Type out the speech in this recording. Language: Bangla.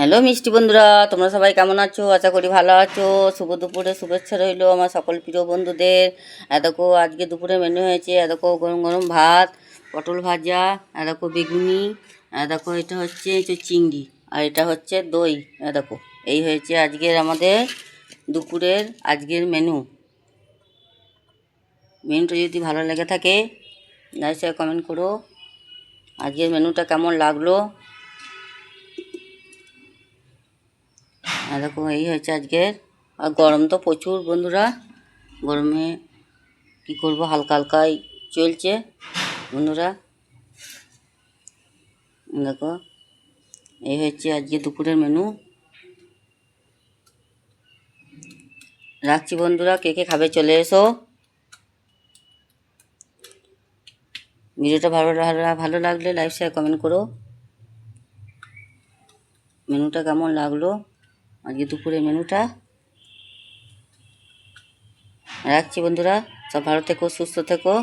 হ্যালো মিষ্টি বন্ধুরা, তোমরা সবাই কেমন আছো? আশা করি ভালো আছো। শুভ দুপুরে শুভেচ্ছা রইলো আমার সকল প্রিয় বন্ধুদের। দেখো আজকে দুপুরে মেনু হয়েছে, দেখো গরম গরম ভাত, পটল ভাজা, দেখো বেগুনি, দেখো এটা হচ্ছে চিংড়ি, আর এটা হচ্ছে দই। দেখো এই হয়েছে আজকের আমাদের দুপুরের আজকের মেনুটা যদি ভালো লেগে থাকে লাইক শেয়ার কমেন্ট করো। আজকের মেনুটা কেমন লাগলো? দেখো এই হয়েছে আজকের। আর গরম তো প্রচুর বন্ধুরা, গরমে কি করব, হালকা হালকাই চলছে বন্ধুরা। দেখো এই হচ্ছে আজকে দুপুরের মেনু। রাখছি বন্ধুরা, কে কে খাবে চলে এসো। ভিডিওটা ভালো লাগলে লাইক শেয়ার কমেন্ট করো। মেনুটা কেমন লাগলো আজকে দুপুরের মেনুটা। রাখছি বন্ধুরা, সব ভালো থেকো, সুস্থ থেকো।